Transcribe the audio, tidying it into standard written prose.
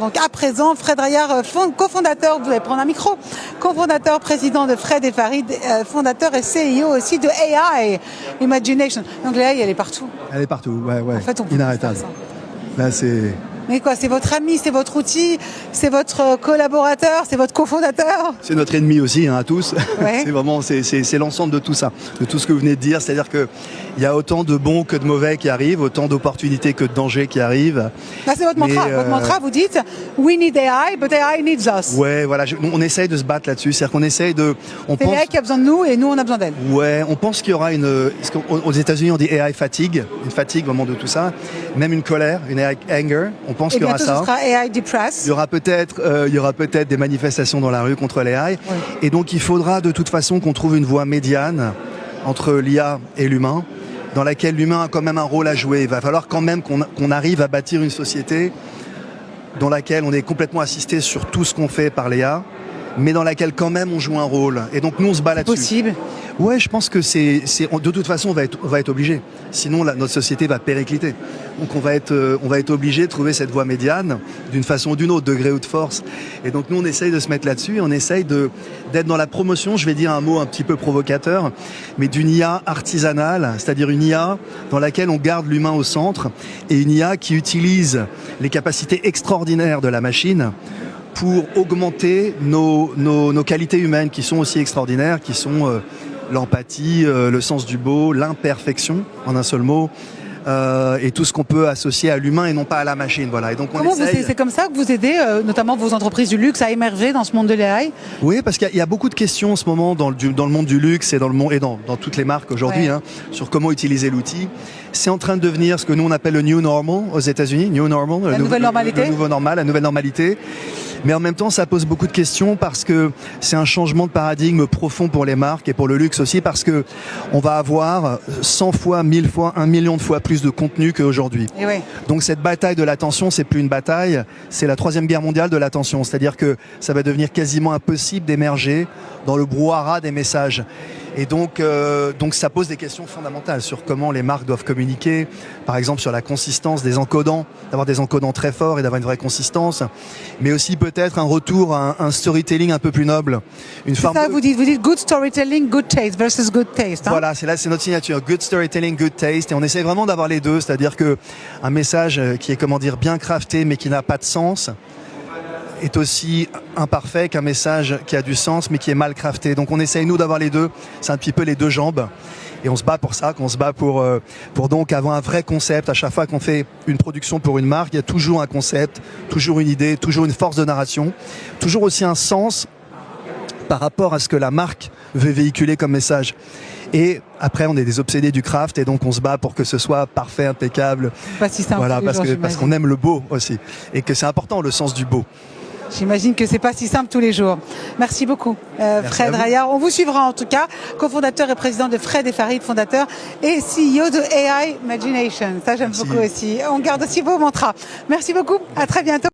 Donc à présent, Fred Rayard, cofondateur, vous allez prendre un micro, cofondateur, président de Fred et Farid, fondateur et CEO aussi de AI Imagination. Donc l'AI, elle est partout. Elle est partout, ouais. En fait, on peut inarrêtable. faire ça. Là, c'est... Mais quoi, c'est votre ami, c'est votre outil, c'est votre collaborateur, c'est votre cofondateur. C'est notre ennemi aussi, hein, à tous. Ouais. C'est vraiment, c'est l'ensemble de tout ça, de tout ce que vous venez de dire. C'est-à-dire que il y a autant de bons que de mauvais qui arrivent, autant d'opportunités que de dangers qui arrivent. Là, c'est votre mantra. Votre mantra, vous dites, we need AI, but AI needs us. Ouais, voilà. On essaye de se battre là-dessus. C'est-à-dire qu'on essaye de. C'est l'AI qui a besoin de nous et nous, on a besoin d'elle. Ouais, on pense qu'il y aura une. Aux États-Unis, on dit AI fatigue, une fatigue vraiment de tout ça, même une colère, une AI anger. On pense qu'il y aura ça. Ce sera AI depressed. Il y aura peut-être des manifestations dans la rue contre l'AI. Oui. Et donc il faudra de toute façon qu'on trouve une voie médiane entre l'IA et l'humain, dans laquelle l'humain a quand même un rôle à jouer. Il va falloir quand même qu'on arrive à bâtir une société dans laquelle on est complètement assisté sur tout ce qu'on fait par l'IA, mais dans laquelle quand même on joue un rôle. Et donc nous on se bat là-dessus. Possible. Ouais, je pense que de toute façon on va être obligé. Sinon notre société va péricliter. Donc on va être obligé de trouver cette voie médiane d'une façon ou d'une autre, degré ou de force. Et donc nous on essaye de se mettre là-dessus et on essaye d'être dans la promotion, je vais dire un mot un petit peu provocateur, mais d'une IA artisanale, c'est-à-dire une IA dans laquelle on garde l'humain au centre et une IA qui utilise les capacités extraordinaires de la machine pour augmenter nos qualités humaines qui sont aussi extraordinaires, qui sont l'empathie, le sens du beau, l'imperfection, en un seul mot, et tout ce qu'on peut associer à l'humain et non pas à la machine. Voilà. Et donc c'est comme ça que vous aidez, notamment vos entreprises du luxe, à émerger dans ce monde de l'AI? Oui, parce qu'il y a beaucoup de questions en ce moment dans le monde du luxe et dans toutes les marques aujourd'hui, ouais. sur comment utiliser l'outil. C'est en train de devenir ce que nous on appelle le new normal aux États-Unis, new normal, la nouvelle normalité. Le nouveau normal, la nouvelle normalité. Mais en même temps, ça pose beaucoup de questions parce que c'est un changement de paradigme profond pour les marques et pour le luxe aussi, parce que on va avoir 100 fois, 1000 fois, 1 million de fois plus de contenu qu'aujourd'hui. Oui. Donc cette bataille de l'attention, c'est plus une bataille, c'est la 3e guerre mondiale de l'attention. C'est-à-dire que ça va devenir quasiment impossible d'émerger dans le brouhaha des messages. Et donc ça pose des questions fondamentales sur comment les marques doivent communiquer, par exemple sur la consistance des encodants, d'avoir des encodants très forts et d'avoir une vraie consistance, mais aussi peut-être un retour à un storytelling un peu plus noble. Vous dites good storytelling, good taste versus good taste. Hein. Voilà, c'est notre signature, good storytelling, good taste, et on essaie vraiment d'avoir les deux, c'est-à-dire que un message qui est bien crafté mais qui n'a pas de sens est aussi imparfait qu'un message qui a du sens mais qui est mal crafté. Donc on essaye nous d'avoir les deux, c'est un petit peu les deux jambes et on se bat pour ça, qu'on se bat pour donc avoir un vrai concept. À chaque fois qu'on fait une production pour une marque, il y a toujours un concept, toujours une idée, toujours une force de narration, toujours aussi un sens par rapport à ce que la marque veut véhiculer comme message. Et après, on est des obsédés du craft et donc on se bat pour que ce soit parfait, impeccable. Pas si simple. Voilà, parce qu'on aime le beau aussi et que c'est important le sens du beau. J'imagine que c'est pas si simple tous les jours. Merci beaucoup, Fred Rayard. On vous suivra en tout cas, cofondateur et président de Fred et Farid, fondateur et CEO de AI Imagination. Ça, j'aime beaucoup aussi. On garde aussi vos mantras. Merci beaucoup. À très bientôt.